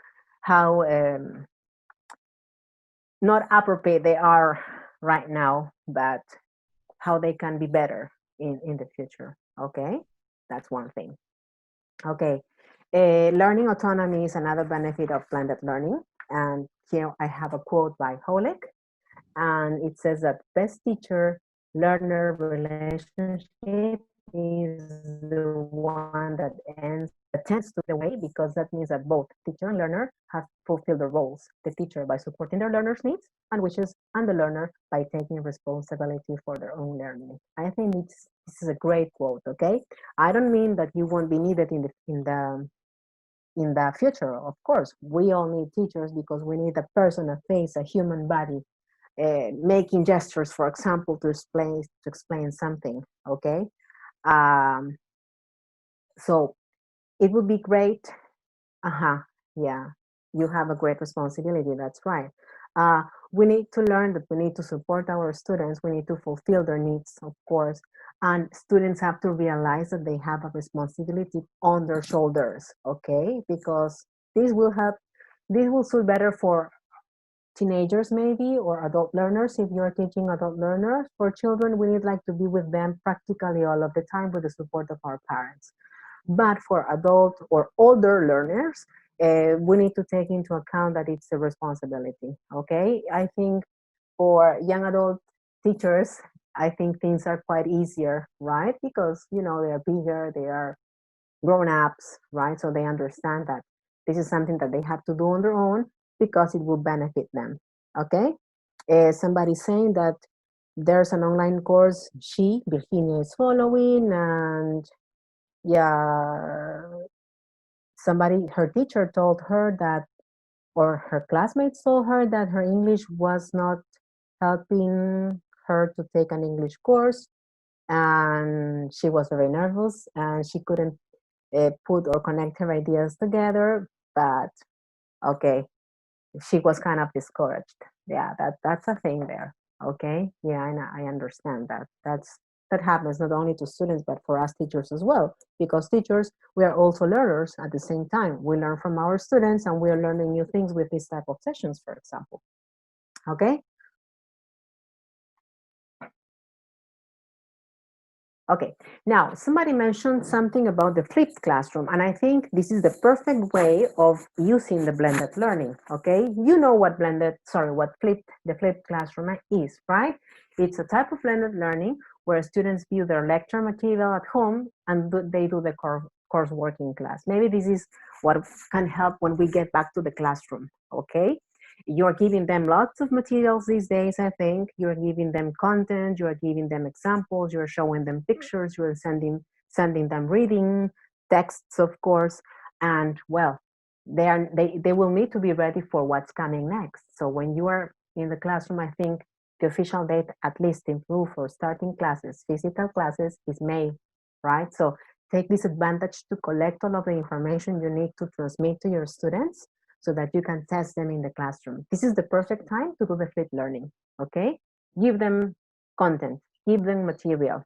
not appropriate they are right now, but how they can be better in the future, okay? That's one thing. Okay, learning autonomy is another benefit of blended learning. And here I have a quote by Holek, and it says that best teacher-learner relationship is the one that tends to the way, because that means that both teacher and learner have fulfilled their roles. The teacher by supporting their learner's needs and wishes, and the learner by taking responsibility for their own learning. I think this is a great quote, okay? I don't mean that you won't be needed in the future. Of course, we all need teachers because we need a person, a face, a human body, making gestures, for example, to explain something, okay? So it would be great. Yeah, you have a great responsibility, that's right. We need to learn that we need to support our students, we need to fulfill their needs, of course, and students have to realize that they have a responsibility on their shoulders, okay? Because this will suit better for teenagers maybe, or adult learners. If you're teaching adult learners, for children, we need like to be with them practically all of the time with the support of our parents. But for adult or older learners, we need to take into account that it's a responsibility, okay? I think for young adult teachers, I think things are quite easier, right? Because, you know, they are bigger, they are grown-ups, right? So they understand that this is something that they have to do on their own because it will benefit them, okay? Somebody saying that there's an online course Virginia is following, and yeah, her teacher told her that, or her classmates told her that her English was not helping her to take an English course, and she was very nervous and she couldn't put or connect her ideas together. But okay, she was kind of discouraged. Yeah, that's a thing there. Okay, yeah, I understand that. That happens not only to students but for us teachers as well, because teachers, we are also learners at the same time. We learn from our students and we are learning new things with this type of sessions, for example. Okay. Okay, now somebody mentioned something about the flipped classroom, and I think this is the perfect way of using the blended learning, okay? You know what the flipped classroom is, right? It's a type of blended learning where students view their lecture material at home and they do the coursework in class. Maybe this is what can help when we get back to the classroom, okay? You're giving them lots of materials these days, I think. You're giving them content, you're giving them examples, you're showing them pictures, you're sending them reading, texts, of course, and well, they will need to be ready for what's coming next. So when you are in the classroom, I think the official date, at least improve for starting classes, physical classes, is May, right? So take this advantage to collect all of the information you need to transmit to your students so that you can test them in the classroom. This is the perfect time to do the flipped learning, okay? Give them content, give them material,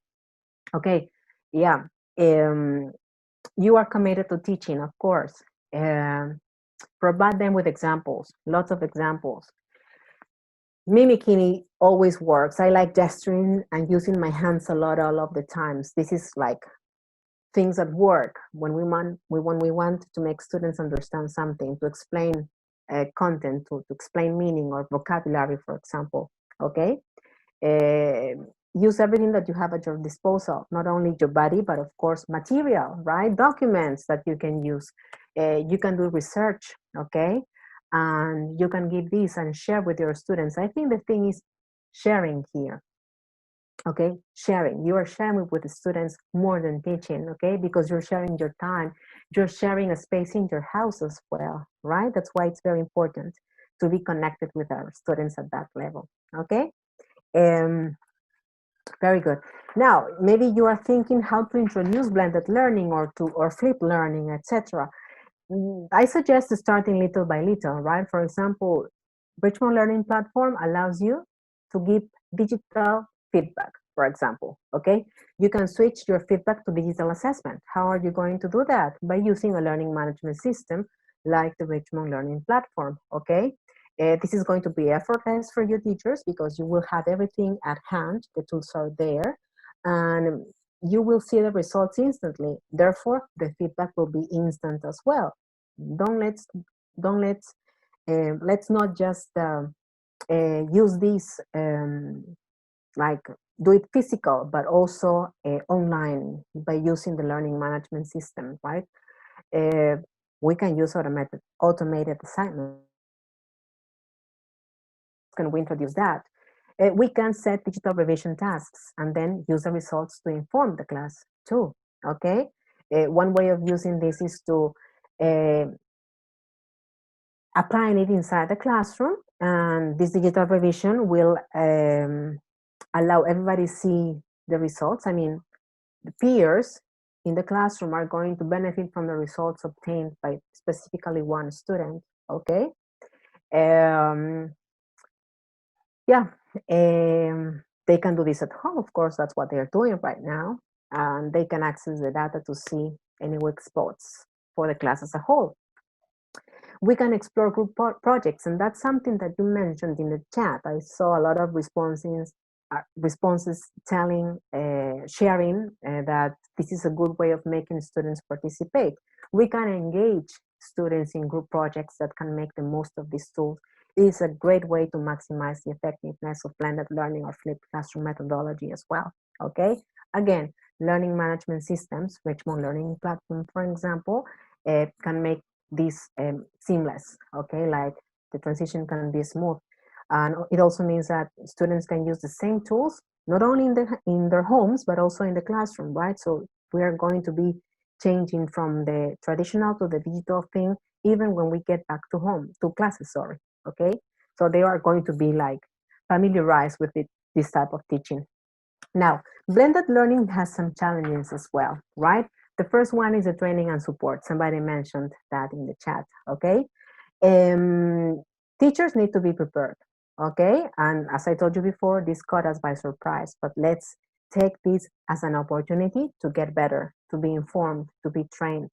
okay? Yeah, you are committed to teaching, of course. Provide them with examples, lots of examples. Mimicking always works. I like gesturing and using my hands a lot, all of the times. This is like things that work when we want to make students understand something, to explain content, to explain meaning or vocabulary, for example, okay? Use everything that you have at your disposal, not only your body, but of course material, right? Documents that you can use. You can do research, okay? and you can give this and share with your students. I think the thing is sharing here. Okay, sharing. You are sharing with the students more than teaching, okay? Because you're sharing your time. You're sharing a space in your house as well, right? That's why it's very important to be connected with our students at that level, okay? Very good. Now, maybe you are thinking how to introduce blended learning or flipped learning, etc. I suggest starting little by little, right? For example, Richmond Learning Platform allows you to give digital feedback, for example, okay? You can switch your feedback to digital assessment. How are you going to do that? By using a learning management system like the Richmond Learning Platform, okay? This is going to be effortless for your teachers because you will have everything at hand, the tools are there, and you will see the results instantly. Therefore, the feedback will be instant as well. Let's not just use this like do it physical, but also online by using the learning management system, right? We can use automated assignments. Can we introduce that? We can set digital revision tasks and then use the results to inform the class too, okay? One way of using this is to applying it inside the classroom, and this digital revision will allow everybody to see the results. I mean, the peers in the classroom are going to benefit from the results obtained by specifically one student, okay? Yeah, they can do this at home, of course, that's what they're doing right now, and they can access the data to see any weak spots for the class as a whole. We can explore group projects, and that's something that you mentioned in the chat. I saw a lot of responses telling, sharing that this is a good way of making students participate. We can engage students in group projects that can make the most of these tools. It is a great way to maximize the effectiveness of blended learning or flipped classroom methodology as well, okay? Again, learning management systems, Richmond Learning Platform, for example, can make this seamless, okay? Like the transition can be smooth. And it also means that students can use the same tools, not only in their homes, but also in the classroom, right? So we are going to be changing from the traditional to the digital thing, even when we get back to classes, sorry, okay? So they are going to be like familiarized with this type of teaching. Now, blended learning has some challenges as well, right? The first one is the training and support. Somebody mentioned that in the chat, okay? Teachers need to be prepared, okay? And as I told you before, this caught us by surprise, but let's take this as an opportunity to get better, to be informed, to be trained.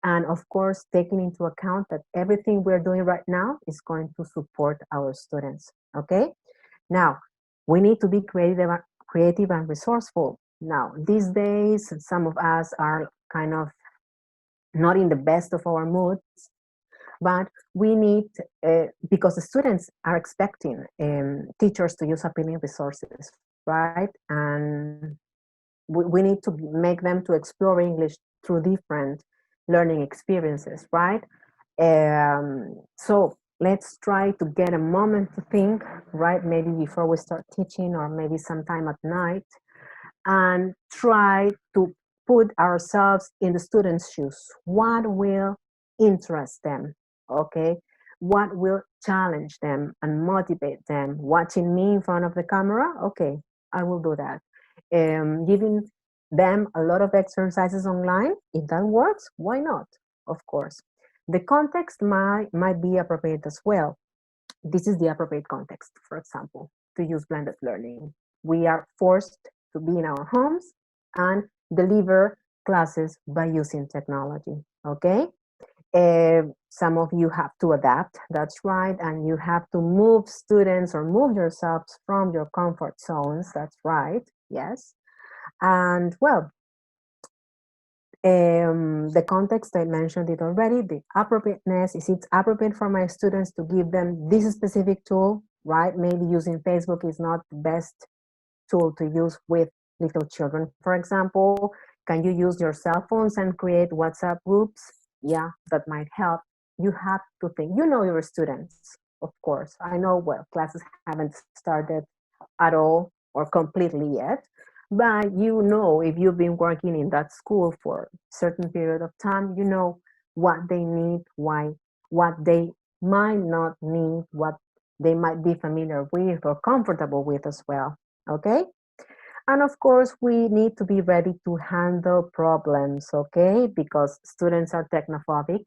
And of course, taking into account that everything we're doing right now is going to support our students, okay? Now, we need to be creative and resourceful. Now, these days, some of us are kind of not in the best of our moods, but we need, because the students are expecting teachers to use appealing resources, right? And we need to make them to explore English through different learning experiences, right? So let's try to get a moment to think, right? Maybe before we start teaching or maybe sometime at night, and try to put ourselves in the students' shoes. What will interest them, okay? What will challenge them and motivate them? Watching me in front of the camera? Okay, I will do that. Giving them a lot of exercises online, if that works, why not? Of course. The context might be appropriate as well. This is the appropriate context, for example, to use blended learning. We are forced to be in our homes and deliver classes by using technology, okay? Some of you have to adapt, that's right, and you have to move students or move yourselves from your comfort zones, that's right, yes. And well, the context, I mentioned it already, the appropriateness, is it appropriate for my students to give them this specific tool, right? Maybe using Facebook is not the best tool to use with little children, for example. Can you use your cell phones and create WhatsApp groups? Yeah, that might help. you have to think, you know your students, of course. I know, well, classes haven't started at all or completely yet, but you know, if you've been working in that school for a certain period of time, you know what they need, why, what they might not need, what they might be familiar with or comfortable with as well, okay? And of course, we need to be ready to handle problems, okay? Because students are technophobic,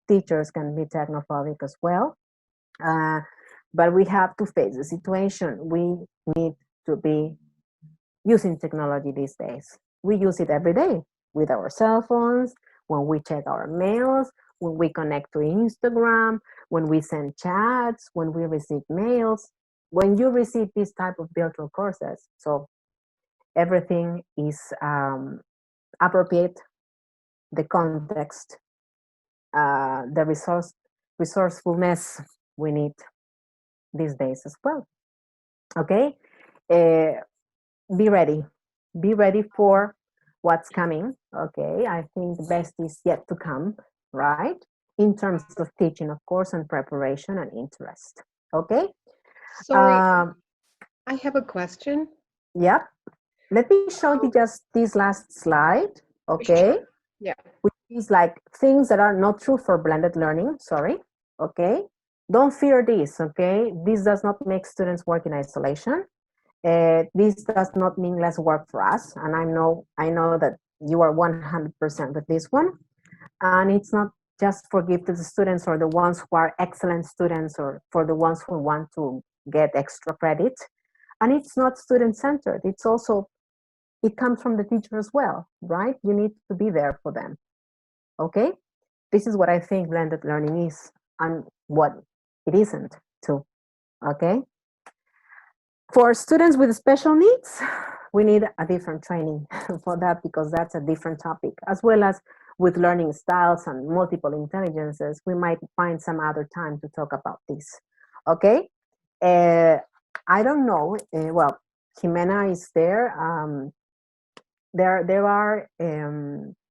teachers can be technophobic as well. But we have to face the situation. We need to be using technology these days. We use it every day with our cell phones, when we check our mails, when we connect to Instagram, when we send chats, when we receive mails, when you receive this type of virtual courses. So everything is appropriate, the context, the resourcefulness we need these days as well. Okay, be ready for what's coming. Okay, I think the best is yet to come, right? In terms of teaching, of course, and preparation and interest. Okay. Sorry, I have a question. Yep. Let me show you just this last slide. Okay. Sure. Yeah. Which is like things that are not true for blended learning. Sorry. Okay. Don't fear this. Okay. This does not make students work in isolation. This does not mean less work for us. And I know that you are 100% with this one. And it's not just for gifted students or the ones who are excellent students or for the ones who want to get extra credit. And it's not student-centered. It's also, it comes from the teacher as well, right? You need to be there for them. Okay? This is what I think blended learning is and what it isn't too. Okay? For students with special needs, we need a different training for that because that's a different topic, as well as with learning styles and multiple intelligences. We might find some other time to talk about this. Okay? I don't know. Well, Jimena is there. There are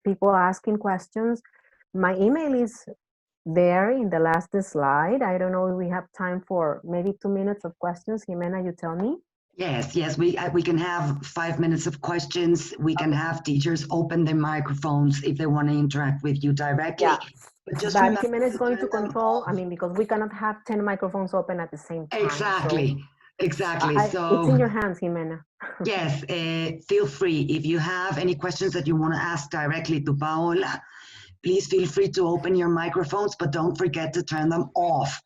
people asking questions. My email is there in the last slide. I don't know if we have time for maybe 2 minutes of questions. Jimena, you tell me. Yes, we can have 5 minutes of questions. We can have teachers open their microphones if they want to interact with you directly. Yeah. But just but remember Jimena is going to turn them control, off. I mean, because we cannot have 10 microphones open at the same time. Exactly, So exactly. it's in your hands, Jimena. Yes, feel free. If you have any questions that you want to ask directly to Paola, please feel free to open your microphones, but don't forget to turn them off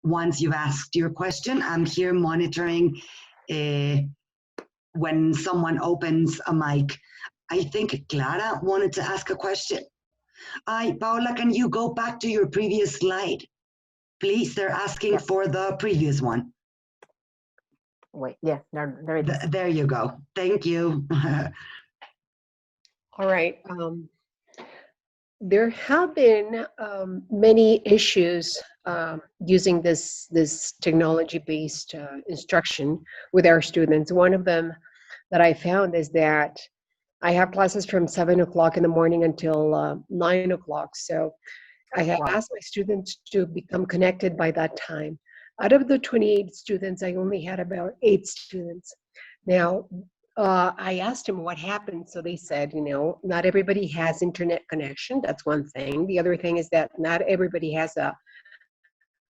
once you've asked your question. I'm here monitoring when someone opens a mic. I think Clara wanted to ask a question. Paola, can you go back to your previous slide? Please, they're asking for the previous one. Wait, yeah, there it is. There you go. Thank you. All right. There have been many issues using this technology-based instruction with our students. One of them that I found is that I have classes from 7 o'clock in the morning until 9 o'clock. So I have asked my students to become connected by that time. Out of the 28 students, I only had about 8 students. Now, I asked them what happened. So they said, not everybody has internet connection. That's one thing. The other thing is that not everybody has a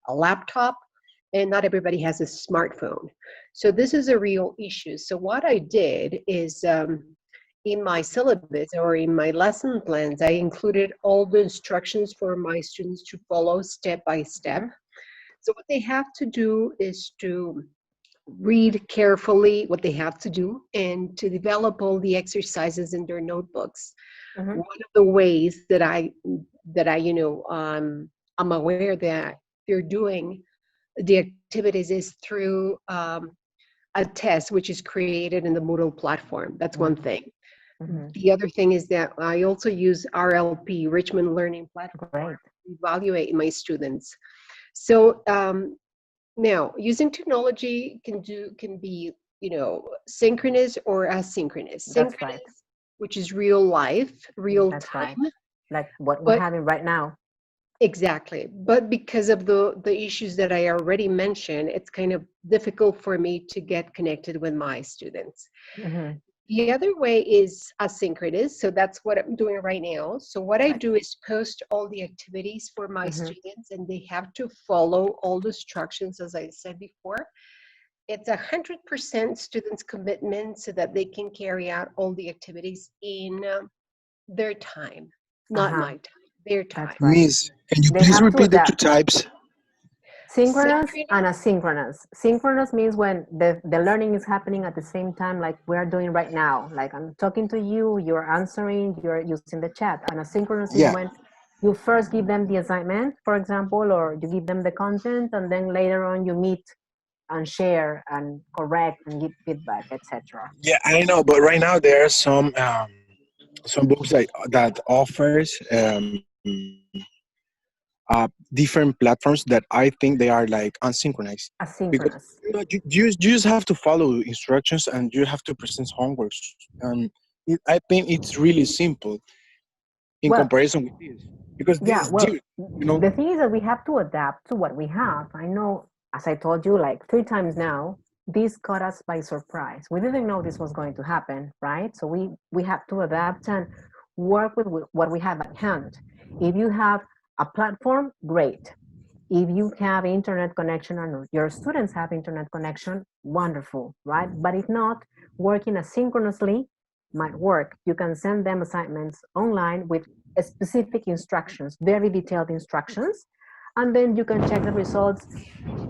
laptop and not everybody has a smartphone. So this is a real issue. So what I did is in my syllabus or in my lesson plans, I included all the instructions for my students to follow step by step. So what they have to do is to read carefully what they have to do and to develop all the exercises in their notebooks. Mm-hmm. One of the ways that I'm aware that they're doing the activities is through a test which is created in the Moodle platform. That's one thing. Mm-hmm. The other thing is that I also use RLP, Richmond Learning Platform, to evaluate my students. So now, using technology can be, synchronous or asynchronous. Synchronous, which is real life, real time. Right. Like what we're having right now. Exactly. But because of the issues that I already mentioned, it's kind of difficult for me to get connected with my students. Mhm. The other way is asynchronous. So that's what I'm doing right now. So what I Right. do is post all the activities for my Mhm. students, and they have to follow all the instructions, as I said before. It's 100% students' commitment so that they can carry out all the activities in their time, not Uh-huh. my time, their That's time. right. Miss, can you They please have to repeat the two adapt. types? Synchronous and Synchronous, asynchronous. Synchronous means when the learning is happening at the same time, like we're doing right now. Like I'm talking to you, you're answering, you're using the chat. And asynchronous is Yeah. when you first give them the assignment, for example, or you give them the content, and then later on you meet and share and correct and give feedback, etc. Yeah, I know, but right now there are some books that offers different platforms that I think they are like unsynchronized because Asynchronous. you just have to follow instructions and you have to present homeworks, and I think it's really simple in Well, comparison with this because yeah, this well, dude, you know. the thing is that we have to adapt to what we have. I know, as I told you like 3 times now, this caught us by surprise. We didn't know this was going to happen, right? So we have to adapt and work with what we have at hand. If you have a platform, great. If you have internet connection and your students have internet connection, wonderful, right? But if not, working asynchronously might work. You can send them assignments online with specific instructions, very detailed instructions, and then you can check the results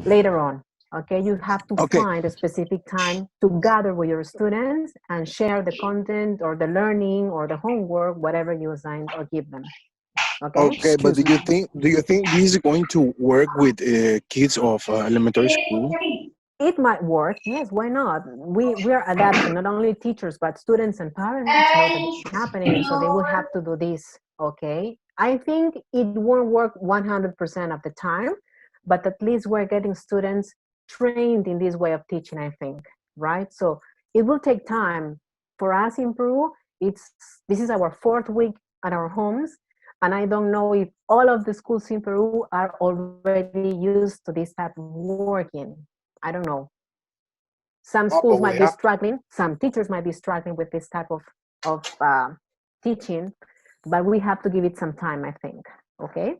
later on. Okay, you have to Okay, find a specific time to gather with your students and share the content or the learning or the homework, whatever you assign or give them. Okay. okay, but Excuse me. do you think this is going to work with kids of elementary school? It might work. Yes, why not? We are adapting. Not only teachers, but students and parents know that it's happening, so they will have to do this. Okay. I think it won't work 100% of the time, but at least we're getting students trained in this way of teaching, I think, right? So it will take time for us improve. It's This is our 4th week at our homes, and I don't know if all of the schools in Peru are already used to this type of working. I don't know. Some schools Oh, might but be we have to. struggling. Some teachers might be struggling with this type of teaching, but we have to give it some time, I think. Okay.